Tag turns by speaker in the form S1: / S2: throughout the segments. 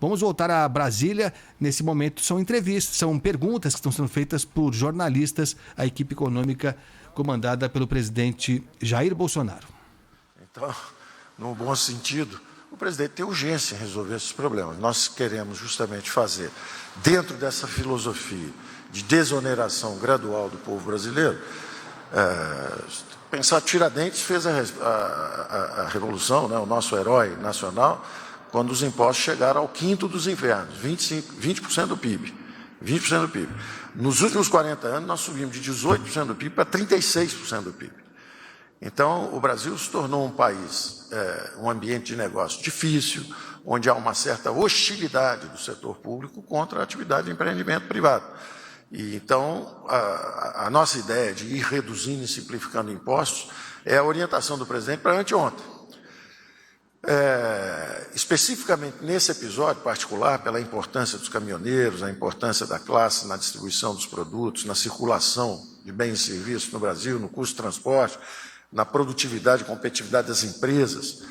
S1: Vamos voltar a Brasília. Nesse momento são entrevistas, são perguntas que estão sendo feitas por jornalistas à equipe econômica comandada pelo presidente Jair Bolsonaro.
S2: Então, no bom sentido, o presidente tem urgência em resolver esses problemas. Nós queremos justamente fazer, dentro dessa filosofia de desoneração gradual do povo brasileiro, pensar Tiradentes fez a revolução, né, o nosso herói nacional, quando os impostos chegaram ao quinto dos infernos, 20% do PIB. 20% do PIB. Nos últimos 40 anos, nós subimos de 18% do PIB para 36% do PIB. Então, o Brasil se tornou um país, um ambiente de negócio difícil, onde há uma certa hostilidade do setor público contra a atividade de empreendimento privado. E, então, a nossa ideia de ir reduzindo e simplificando impostos é a orientação do presidente para anteontem. Especificamente nesse episódio particular, pela importância dos caminhoneiros, a importância da classe na distribuição dos produtos, na circulação de bens e serviços no Brasil, no custo de transporte, na produtividade e competitividade das empresas,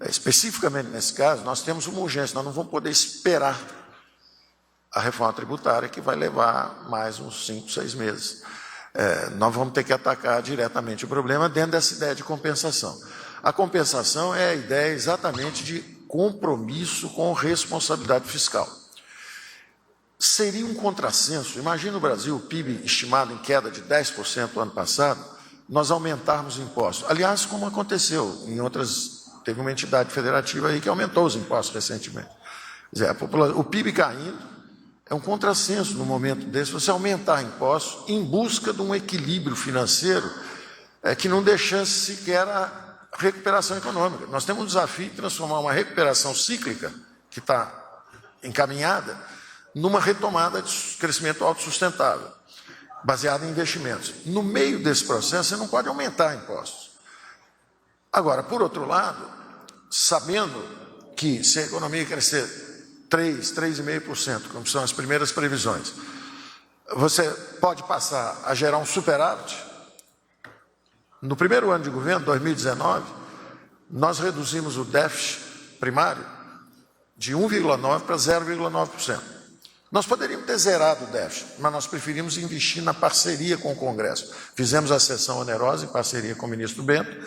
S2: especificamente nesse caso, nós temos uma urgência, nós não vamos poder esperar a reforma tributária, que vai levar mais uns 5, 6 meses. Nós vamos ter que atacar diretamente o problema dentro dessa ideia de compensação. A compensação é a ideia exatamente de compromisso com responsabilidade fiscal. Seria um contrassenso, imagina o Brasil, o PIB estimado em queda de 10% no ano passado, nós aumentarmos impostos. Aliás, como aconteceu em outras, teve uma entidade federativa aí que aumentou os impostos recentemente. Quer dizer, o PIB caindo é um contrassenso no momento desse, você aumentar impostos em busca de um equilíbrio financeiro que não deixasse sequer a recuperação econômica. Nós temos um desafio de transformar uma recuperação cíclica, que está encaminhada, numa retomada de crescimento autossustentável, baseada em investimentos. No meio desse processo, você não pode aumentar impostos. Agora, por outro lado, sabendo que se a economia crescer 3,5%, como são as primeiras previsões, você pode passar a gerar um superávit. No primeiro ano de governo, 2019, nós reduzimos o déficit primário de 1,9% para 0,9%. Nós poderíamos ter zerado o déficit, mas nós preferimos investir na parceria com o Congresso. Fizemos a sessão onerosa em parceria com o ministro Bento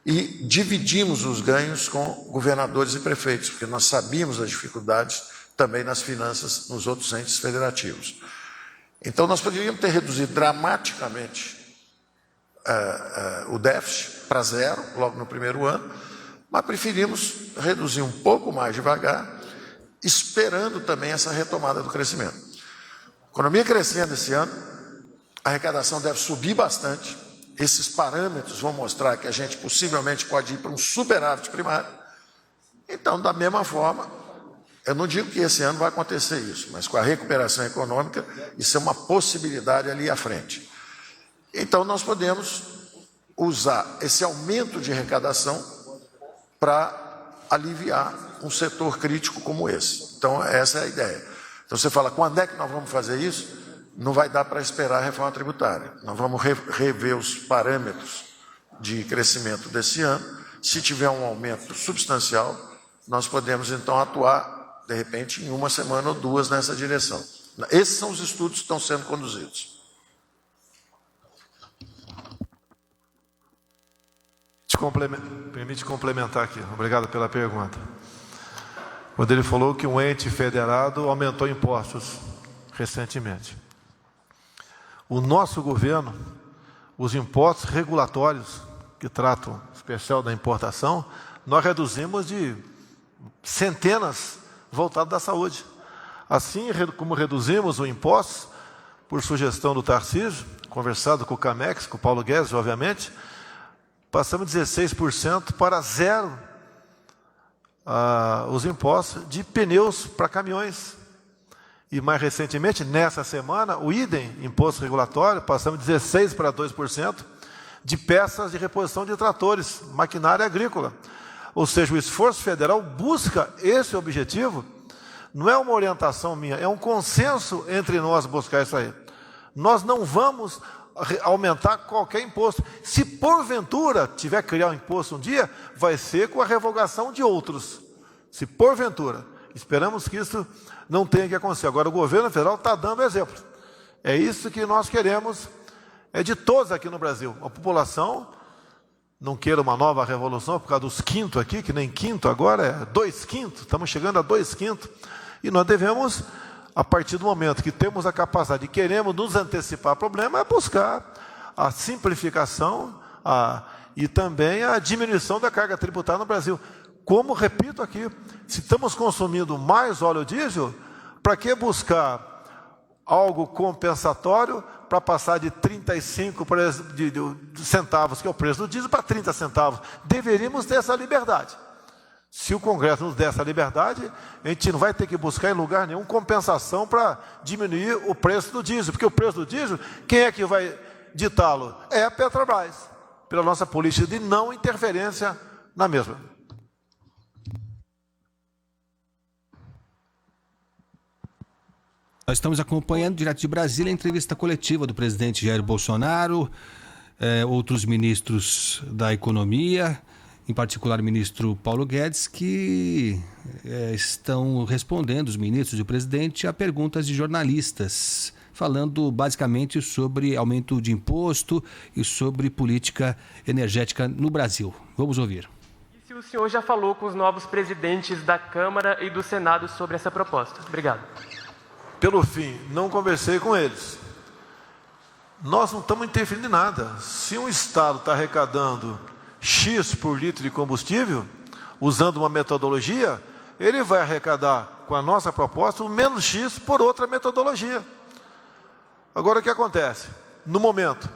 S2: e dividimos os ganhos com governadores e prefeitos, porque nós sabíamos as dificuldades também nas finanças nos outros entes federativos. Então, nós poderíamos ter reduzido dramaticamente o déficit para zero, logo no primeiro ano, mas preferimos reduzir um pouco mais devagar, esperando também essa retomada do crescimento. A economia crescendo esse ano, a arrecadação deve subir bastante, esses parâmetros vão mostrar que a gente possivelmente pode ir para um superávit primário. Então, da mesma forma, eu não digo que esse ano vai acontecer isso, mas com a recuperação econômica, isso é uma possibilidade ali à frente. Então, nós podemos usar esse aumento de arrecadação para aliviar um setor crítico como esse. Então, essa é a ideia. Então, você fala, quando é que nós vamos fazer isso? Não vai dar para esperar a reforma tributária. Nós vamos rever os parâmetros de crescimento desse ano. Se tiver um aumento substancial, nós podemos, então, atuar, de repente, em uma semana ou duas nessa direção. Esses são os estudos que estão sendo conduzidos.
S3: Permite complementar aqui. Obrigado pela pergunta. Quando ele falou que um ente federado aumentou impostos recentemente. O nosso governo, os impostos regulatórios que tratam especial da importação, nós reduzimos de centenas voltado da saúde. Assim como reduzimos o imposto, por sugestão do Tarcísio, conversado com o Camex, com o Paulo Guedes, obviamente, passamos de 16% para zero os impostos de pneus para caminhões. E mais recentemente, nessa semana, o idem, imposto regulatório, passamos de 16% para 2% de peças de reposição de tratores, maquinária agrícola. Ou seja, o esforço federal busca esse objetivo, não é uma orientação minha, é um consenso entre nós buscar isso aí. Nós não vamos aumentar qualquer imposto. Se porventura tiver que criar um imposto um dia, vai ser com a revogação de outros. Se porventura. Esperamos que isso não tenha que acontecer. Agora, o governo federal está dando exemplo. É isso que nós queremos, é de todos aqui no Brasil. A população não queira uma nova revolução por causa dos quintos aqui, que nem quinto agora, é 2/5, estamos chegando a 2/5. E nós devemos, a partir do momento que temos a capacidade e queremos nos antecipar ao problema, é buscar a simplificação e também a diminuição da carga tributária no Brasil. Como, repito aqui, se estamos consumindo mais óleo diesel, para que buscar algo compensatório para passar de 35 centavos, que é o preço do diesel, para 30 centavos? Deveríamos ter essa liberdade. Se o Congresso nos der essa liberdade, a gente não vai ter que buscar em lugar nenhum compensação para diminuir o preço do diesel, porque o preço do diesel, quem é que vai ditá-lo? É a Petrobras, pela nossa política de não interferência na mesma.
S1: Nós estamos acompanhando direto de Brasília a entrevista coletiva do presidente Jair Bolsonaro, outros ministros da Economia, em particular o ministro Paulo Guedes, que estão respondendo, os ministros e o presidente, a perguntas de jornalistas, falando basicamente sobre aumento de imposto e sobre política energética no Brasil. Vamos ouvir.
S4: E se o senhor já falou com os novos presidentes da Câmara e do Senado sobre essa proposta? Obrigado.
S3: Pelo fim, não conversei com eles. Nós não estamos interferindo em nada. Se um Estado está arrecadando X por litro de combustível, usando uma metodologia, ele vai arrecadar, com a nossa proposta, o menos X por outra metodologia. Agora, o que acontece? No momento,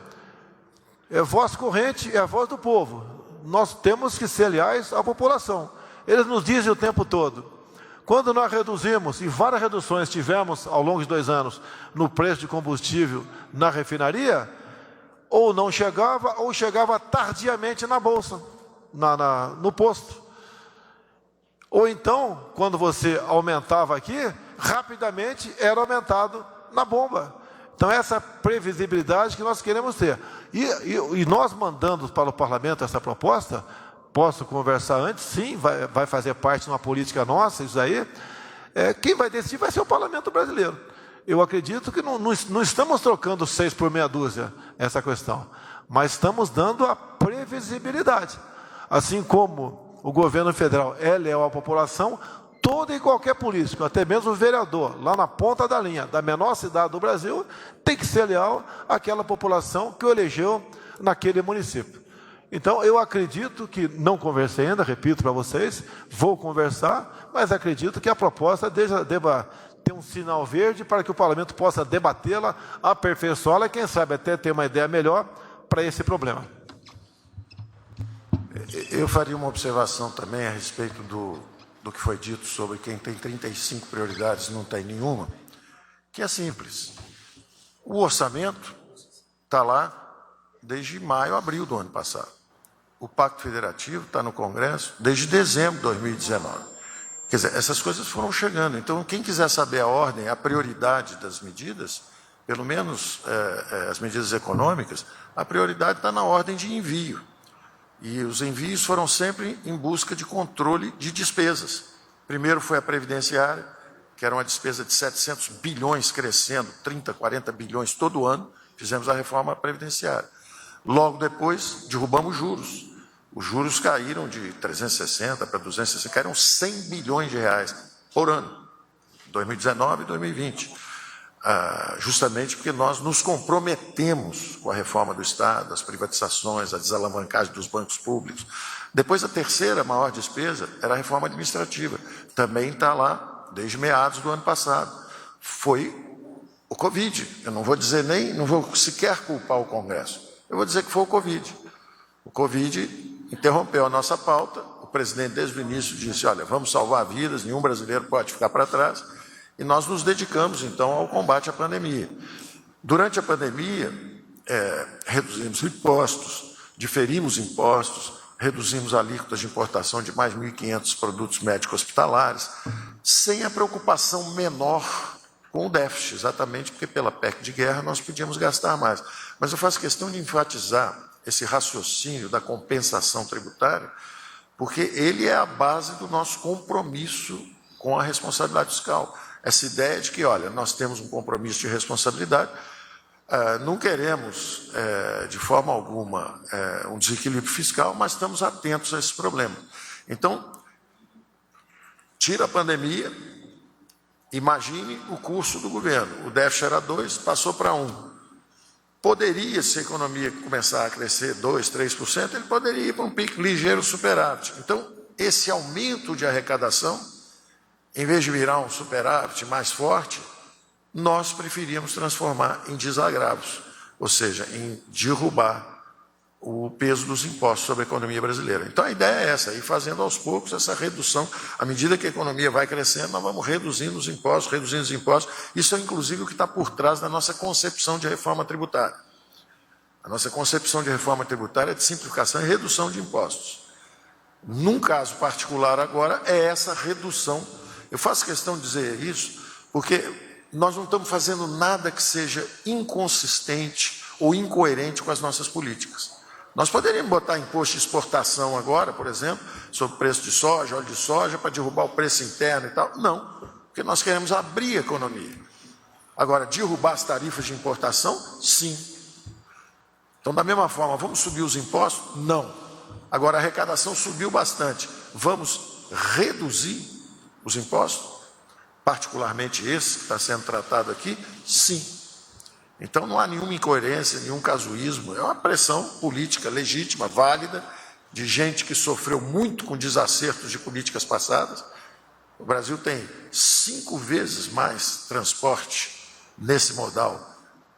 S3: é voz corrente, é a voz do povo. Nós temos que ser leais à população. Eles nos dizem o tempo todo. Quando nós reduzimos, e várias reduções tivemos ao longo de 2 anos, no preço de combustível na refinaria, ou não chegava, ou chegava tardiamente na bolsa, no posto. Ou então, quando você aumentava aqui, rapidamente era aumentado na bomba. Então, essa previsibilidade que nós queremos ter. E nós mandando para o parlamento essa proposta, posso conversar antes? Sim, vai fazer parte de uma política nossa, isso aí. Quem vai decidir vai ser o parlamento brasileiro. Eu acredito que não estamos trocando 6 por meia dúzia, essa questão. Mas estamos dando a previsibilidade. Assim como o governo federal é leal à população, todo e qualquer político, até mesmo o vereador, lá na ponta da linha, da menor cidade do Brasil, tem que ser leal àquela população que o elegeu naquele município. Então, eu acredito que, não conversei ainda, repito para vocês, vou conversar, mas acredito que a proposta deva ter um sinal verde para que o parlamento possa debatê-la, aperfeiçoá-la e, quem sabe, até ter uma ideia melhor para esse problema.
S2: Eu faria uma observação também a respeito do que foi dito sobre quem tem 35 prioridades e não tem nenhuma, que é simples. O orçamento está lá desde maio, abril do ano passado. O Pacto Federativo está no Congresso desde dezembro de 2019. Quer dizer, essas coisas foram chegando. Então, quem quiser saber a ordem, a prioridade das medidas, pelo menos as medidas econômicas, a prioridade está na ordem de envio. E os envios foram sempre em busca de controle de despesas. Primeiro foi a previdenciária, que era uma despesa de 700 bilhões crescendo, 30, 40 bilhões todo ano, fizemos a reforma previdenciária. Logo depois, derrubamos juros. Os juros caíram de 360 para 260, caíram 100 bilhões de reais por ano, 2019 e 2020. Justamente porque nós nos comprometemos com a reforma do Estado, as privatizações, a desalavancagem dos bancos públicos. Depois, a terceira maior despesa era a reforma administrativa. Também está lá desde meados do ano passado. Foi o Covid. Eu não vou dizer não vou sequer culpar o Congresso. Eu vou dizer que foi o Covid. O Covid interrompeu a nossa pauta. O presidente, desde o início, disse, olha, vamos salvar vidas, nenhum brasileiro pode ficar para trás. E nós nos dedicamos, então, ao combate à pandemia. Durante a pandemia, reduzimos impostos, diferimos impostos, reduzimos alíquotas de importação de mais 1.500 produtos médicos hospitalares, sem a preocupação menor com o déficit, exatamente porque pela PEC de guerra nós podíamos gastar mais. Mas eu faço questão de enfatizar esse raciocínio da compensação tributária, porque ele é a base do nosso compromisso com a responsabilidade fiscal. Essa ideia de que, olha, nós temos um compromisso de responsabilidade, não queremos, de forma alguma, um desequilíbrio fiscal, mas estamos atentos a esse problema. Então, tira a pandemia, imagine o curso do governo. O déficit era 2, passou para 1. Poderia, se a economia começar a crescer 2%, 3%, ele poderia ir para um pico ligeiro superávit. Então, esse aumento de arrecadação, em vez de virar um superávit mais forte, nós preferíamos transformar em desagravos, ou seja, em derrubar o peso dos impostos sobre a economia brasileira. Então, a ideia é essa, ir fazendo aos poucos essa redução. À medida que a economia vai crescendo, nós vamos reduzindo os impostos. Isso é, inclusive, o que está por trás da nossa concepção de reforma tributária. A nossa concepção de reforma tributária é de simplificação e redução de impostos. Num caso particular agora, é essa redução. Eu faço questão de dizer isso, porque nós não estamos fazendo nada que seja inconsistente ou incoerente com as nossas políticas. Nós poderíamos botar imposto de exportação agora, por exemplo, sobre o preço de soja, óleo de soja, para derrubar o preço interno e tal. Não, porque nós queremos abrir a economia. Agora, derrubar as tarifas de importação? Sim. Então, da mesma forma, vamos subir os impostos? Não. Agora, a arrecadação subiu bastante. Vamos reduzir os impostos? Particularmente esse que está sendo tratado aqui? Sim. Então, não há nenhuma incoerência, nenhum casuísmo. É uma pressão política legítima, válida, de gente que sofreu muito com desacertos de políticas passadas. O Brasil tem 5 vezes mais transporte nesse modal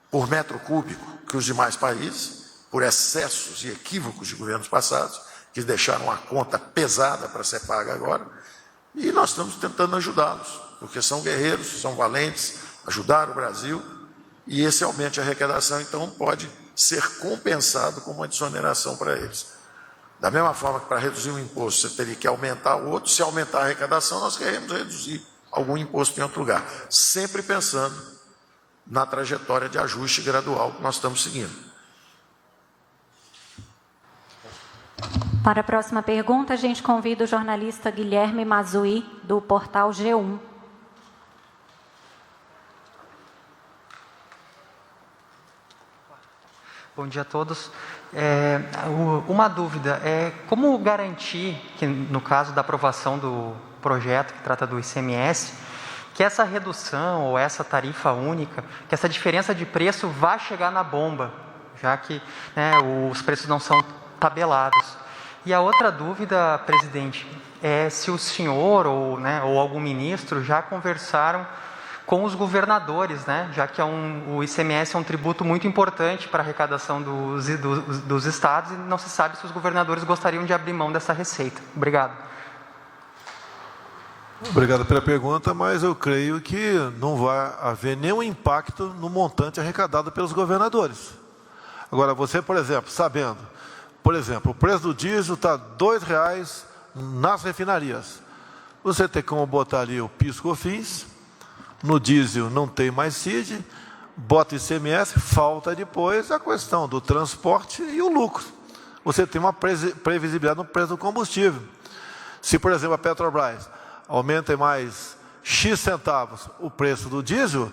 S2: por metro cúbico que os demais países, por excessos e equívocos de governos passados, que deixaram a conta pesada para ser paga agora. E nós estamos tentando ajudá-los, porque são guerreiros, são valentes, ajudaram o Brasil. E esse aumento de arrecadação, então, pode ser compensado com uma desoneração para eles. Da mesma forma que para reduzir um imposto você teria que aumentar o outro, se aumentar a arrecadação, nós queremos reduzir algum imposto em outro lugar. Sempre pensando na trajetória de ajuste gradual que nós estamos seguindo.
S5: Para a próxima pergunta, a gente convida o jornalista Guilherme Mazui, do portal G1.
S6: Bom dia a todos. Uma dúvida é como garantir que, no caso da aprovação do projeto que trata do ICMS, que essa redução ou essa tarifa única, que essa diferença de preço vá chegar na bomba, já que os preços não são tabelados. E a outra dúvida, presidente, é se o senhor ou algum ministro já conversaram com os governadores, já que o ICMS é um tributo muito importante para a arrecadação dos estados e não se sabe se os governadores gostariam de abrir mão dessa receita. Obrigado.
S3: Obrigado pela pergunta, mas eu creio que não vai haver nenhum impacto no montante arrecadado pelos governadores. Agora, você, por exemplo, sabendo, o preço do diesel está R$ 2,00 nas refinarias. Você tem como botar ali o PIS/COFINS, no diesel não tem mais CID, bota ICMS, falta depois a questão do transporte e o lucro. Você tem uma previsibilidade no preço do combustível. Se, por exemplo, a Petrobras aumenta em mais X centavos o preço do diesel,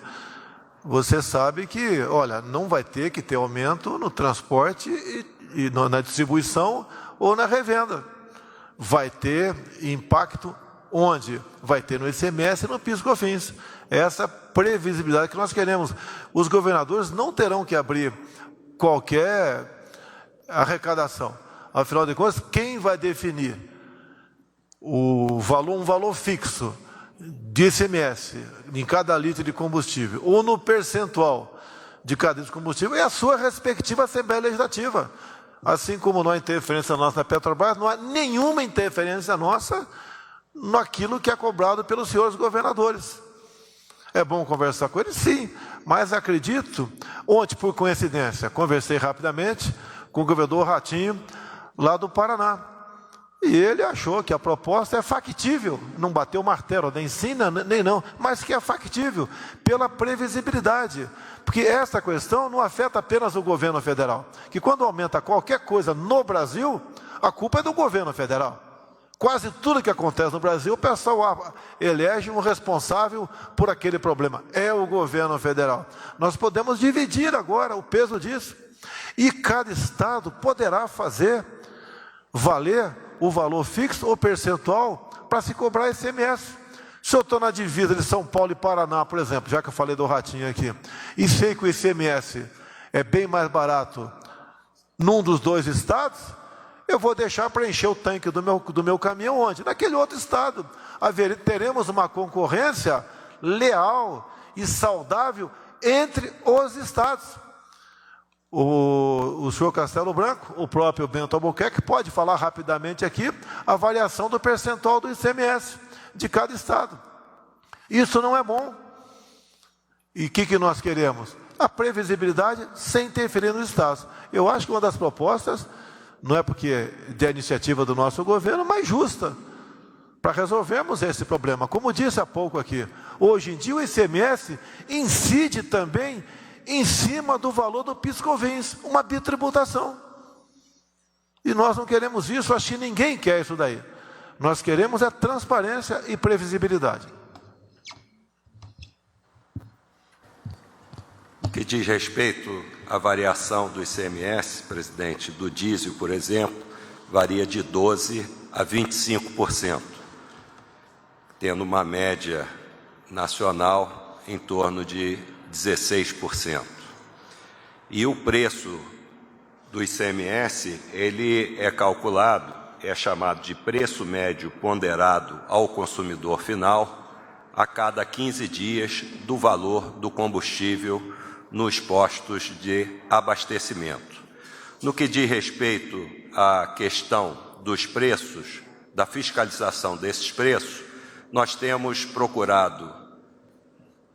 S3: você sabe que, olha, não vai ter que ter aumento no transporte e na distribuição ou na revenda. Vai ter impacto onde? Vai ter no ICMS e no PIS/COFINS. Essa previsibilidade que nós queremos. Os governadores não terão que abrir qualquer arrecadação. Afinal de contas, quem vai definir um valor fixo de ICMS em cada litro de combustível ou no percentual de cada litro de combustível é a sua respectiva Assembleia Legislativa. Assim como não há interferência nossa na Petrobras, não há nenhuma interferência nossa naquilo que é cobrado pelos senhores governadores. É bom conversar com eles? Sim, mas acredito, ontem, por coincidência, conversei rapidamente com o governador Ratinho, lá do Paraná. E ele achou que a proposta é factível, não bateu o martelo, nem sim, nem não, mas que é factível, pela previsibilidade. Porque essa questão não afeta apenas o governo federal, que quando aumenta qualquer coisa no Brasil, a culpa é do governo federal. Quase tudo que acontece no Brasil, o pessoal elege um responsável por aquele problema. É o governo federal. Nós podemos dividir agora o peso disso. E cada estado poderá fazer valer o valor fixo ou percentual para se cobrar ICMS. Se eu estou na divisa de São Paulo e Paraná, por exemplo, já que eu falei do ratinho aqui, e sei que o ICMS é bem mais barato num dos dois estados, eu vou deixar para encher o tanque do meu caminhão onde? Naquele outro estado. Teremos uma concorrência leal e saudável entre os estados. O senhor Castelo Branco, o próprio Bento Albuquerque, pode falar rapidamente aqui a variação do percentual do ICMS de cada estado. Isso não é bom. E o que nós queremos? A previsibilidade sem interferir nos estados. Eu acho que uma das propostas, não é porque é de iniciativa do nosso governo, mas justa, para resolvermos esse problema. Como disse há pouco aqui, hoje em dia o ICMS incide também em cima do valor do PIS/COFINS, uma bitributação. E nós não queremos isso, acho que ninguém quer isso daí. Nós queremos é transparência e previsibilidade.
S7: No que diz respeito à variação do ICMS, presidente, do diesel, por exemplo, varia de 12% a 25%, tendo uma média nacional em torno de 16%. E o preço do ICMS, ele é calculado, é chamado de preço médio ponderado ao consumidor final, a cada 15 dias do valor do combustível nos postos de abastecimento. No que diz respeito à questão dos preços, da fiscalização desses preços, nós temos procurado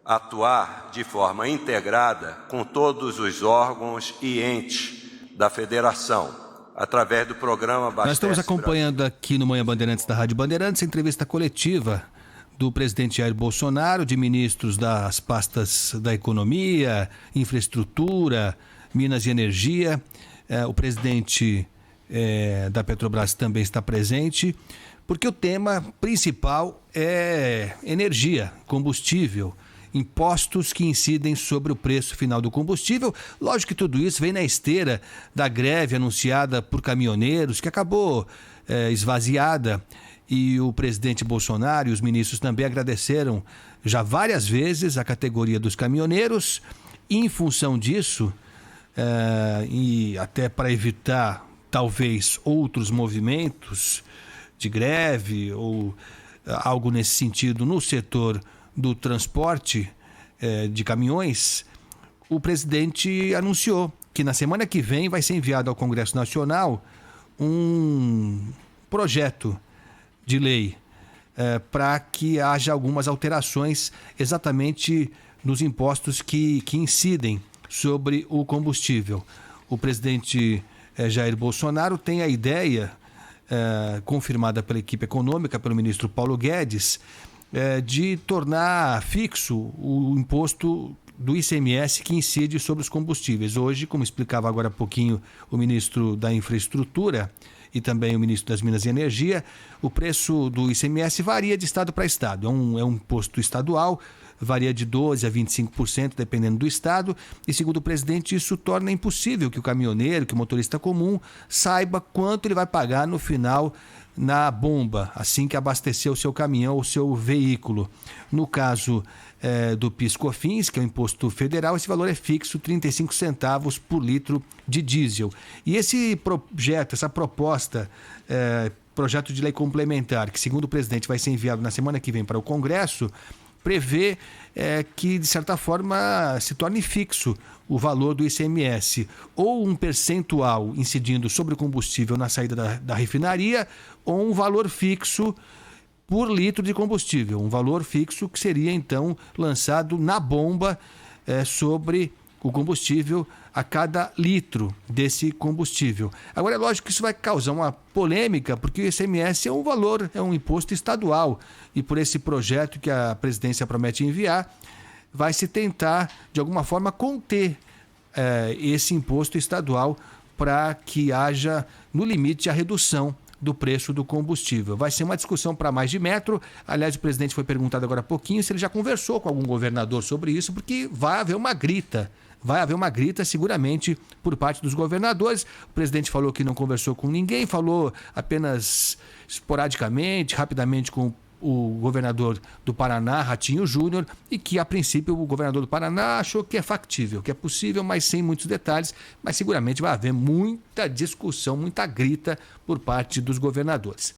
S7: atuar de forma integrada com todos os órgãos e entes da federação, através do programa Abastece
S1: Nós estamos acompanhando
S7: Brasil.
S1: Aqui no Manhã Bandeirantes da Rádio Bandeirantes, a entrevista coletiva do presidente Jair Bolsonaro, de ministros das pastas da Economia, Infraestrutura, Minas e Energia. O presidente da Petrobras também está presente, porque o tema principal é energia, combustível, impostos que incidem sobre o preço final do combustível. Lógico que tudo isso vem na esteira da greve anunciada por caminhoneiros, que acabou esvaziada, e o presidente Bolsonaro e os ministros também agradeceram já várias vezes a categoria dos caminhoneiros. E em função disso, e até para evitar talvez outros movimentos de greve ou algo nesse sentido no setor do transporte de caminhões, o presidente anunciou que na semana que vem vai ser enviado ao Congresso Nacional um projeto de lei para que haja algumas alterações exatamente nos impostos que incidem sobre o combustível. O presidente Jair Bolsonaro tem a ideia, confirmada pela equipe econômica, pelo ministro Paulo Guedes, de tornar fixo o imposto do ICMS que incide sobre os combustíveis. Hoje, como explicava agora há pouquinho o ministro da Infraestrutura e também o ministro das Minas e Energia, o preço do ICMS varia de estado para estado. É um imposto estadual, varia de 12% a 25%, dependendo do estado, e segundo o presidente, isso torna impossível que o caminhoneiro, que o motorista comum, saiba quanto ele vai pagar no final na bomba, assim que abastecer o seu caminhão ou o seu veículo. No caso do PIS/COFINS, que é o imposto federal, esse valor é fixo, 35 centavos por litro de diesel. E esse projeto, essa proposta, projeto de lei complementar, que segundo o presidente vai ser enviado na semana que vem para o Congresso, prevê que, de certa forma, se torne fixo o valor do ICMS, ou um percentual incidindo sobre o combustível na saída da refinaria, ou um valor fixo por litro de combustível, um valor fixo que seria, então, lançado na bomba sobre o combustível a cada litro desse combustível. Agora, é lógico que isso vai causar uma polêmica, porque o ICMS é um valor, é um imposto estadual, e por esse projeto que a presidência promete enviar, vai se tentar, de alguma forma, conter esse imposto estadual para que haja, no limite, a redução do preço do combustível. Vai ser uma discussão para mais de metro. Aliás, o presidente foi perguntado agora há pouquinho se ele já conversou com algum governador sobre isso, porque vai haver uma grita. Vai haver uma grita, seguramente, por parte dos governadores. O presidente falou que não conversou com ninguém, falou apenas esporadicamente, rapidamente com o governador do Paraná, Ratinho Júnior, e que, a princípio, o governador do Paraná achou que é factível, que é possível, mas sem muitos detalhes. Mas seguramente vai haver muita discussão, muita grita por parte dos governadores.